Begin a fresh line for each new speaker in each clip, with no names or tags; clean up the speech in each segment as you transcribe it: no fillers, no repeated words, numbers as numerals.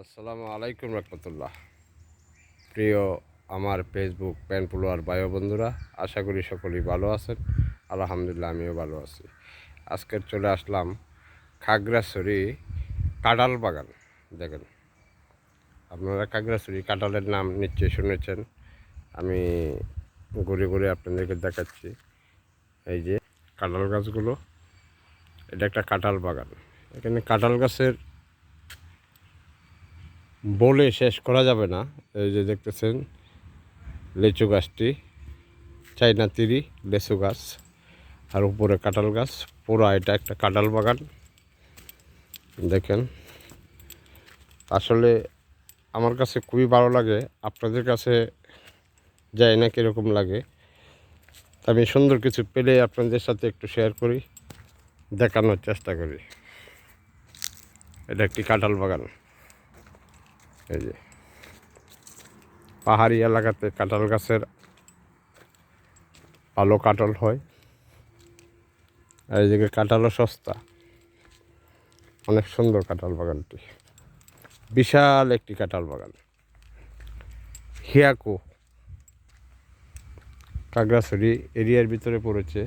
আসসালামু আলাইকুম রহমতুল্লাহ। প্রিয় আমার ফেসবুক প্যান ফলোয়ার ভাই বন্ধুরা, আশা করি সকলেই ভালো আছেন। আলহামদুলিল্লাহ, আমিও ভালো আছি। আজকের চলে আসলাম খাগড়াছড়ি কাঁঠাল বাগান। দেখেন, আপনারা খাগড়াছড়ি কাঁঠালের নাম নিশ্চয়ই শুনেছেন। আমি ঘুরে ঘুরে আপনাদেরকে দেখাচ্ছি। এই যে কাঁঠাল গাছগুলো, এটা একটা কাঁঠাল বাগান। এখানে কাঁঠাল গাছের বলে শেষ করা যাবে না। এই যে দেখতেছেন লিচু গাছটি, চাইনা তিরি লেচু গাছ, আর উপরে কাঁঠাল গাছ। পুরো এটা একটা কাঁঠাল বাগান। দেখেন, আসলে আমার কাছে খুবই ভালো লাগে। আপনাদের কাছে যাই না কীরকম লাগে, আমি সুন্দর কিছু পেলে আপনাদের সাথে একটু শেয়ার করি, দেখানোর চেষ্টা করি। এটা একটি কাঁঠাল বাগান। এই যে পাহাড়ি এলাকাতে কাঁঠাল গাছের ভালো কাঁঠাল হয়, আর এইদিকে কাঁঠালও সস্তা। অনেক সুন্দর কাঁঠাল বাগানটি, বিশাল একটি কাঁঠাল বাগান। হিয়াকো খাগড়াছড়ি এরিয়ার ভিতরে পড়েছে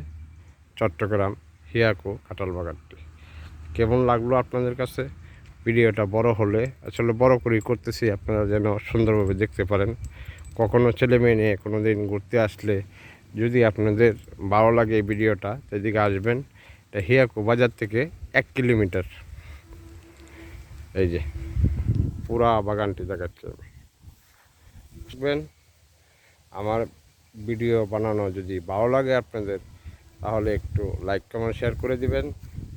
চট্টগ্রাম হিয়াকো কাঁঠাল বাগানটি। কেমন লাগলো আপনাদের কাছে? ভিডিওটা বড় হলে আসলে বড় করেই করতেছি, আপনারা যেন সুন্দরভাবে দেখতে পারেন। কখনো ছেলে মেয়ে নিয়ে কোনো দিন ঘুরতে আসলে যদি আপনাদের ভালো লাগে এই ভিডিওটা, সেদিকে আসবেন। এটা হিয়াকো বাজার থেকে 1 কিলোমিটার। এই যে পুরা বাগানটি দেখাচ্ছে। দেখবেন, আমার ভিডিও বানানো যদি ভালো লাগে আপনাদের, তাহলে একটু লাইক কমেন্ট শেয়ার করে দিবেন।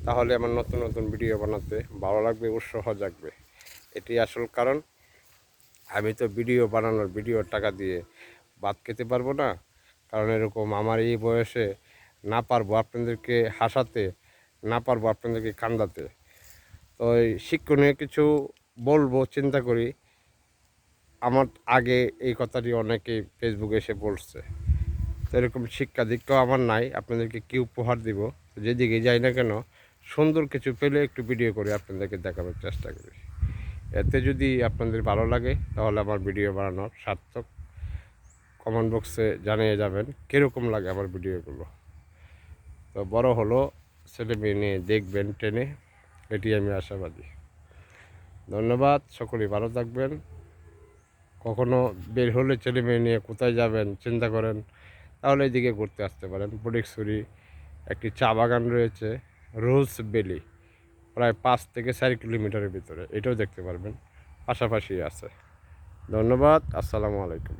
তাহলে আমার নতুন নতুন ভিডিও বানাতে ভালো লাগবে, উৎসাহ জাগবে। এটি আসল কারণ। আমি তো ভিডিওর টাকা দিয়ে ভাত খেতে পারবো না। কারণ এরকম আমার এই বয়সে না পারবো আপনাদেরকে হাসাতে, না পারবো আপনাদেরকে কান্দাতে। তো এই শিক্ষণীয় কিছু বলবো চিন্তা করি। আমার আগে এই কথাটি অনেকে ফেসবুকে এসে বলছে। তো এরকম শিক্ষা দীক্ষাও আমার নাই। আপনাদেরকে কী উপহার দিব, যেদিকে যাই না কেন, সুন্দর কিছু পেলে একটু ভিডিও করে আপনাদেরকে দেখানোর চেষ্টা করি। এতে যদি আপনাদের ভালো লাগে, তাহলে আমার ভিডিও বানানোর সার্থক। কমেন্ট বক্সে জানিয়ে যাবেন কীরকম লাগে আমার ভিডিওগুলো। তো বড় হলো ছেলে মেয়ে নিয়ে দেখবেন টেনে, এটি আমি আশাবাদী। ধন্যবাদ, সকলেই ভালো থাকবেন। কখনো বের হলে ছেলে মেয়ে নিয়ে কোথায় যাবেন চিন্তা করেন, তাহলে এদিকে ঘুরতে আসতে পারেন। ফটিকছড়ি একটি চা বাগান রয়েছে, রোজ ভ্যালি, প্রায় 5 থেকে 4 কিলোমিটারের ভিতরে। এটাও দেখতে পারবেন, পাশাপাশি আছে। ধন্যবাদ, আসসালামু আলাইকুম।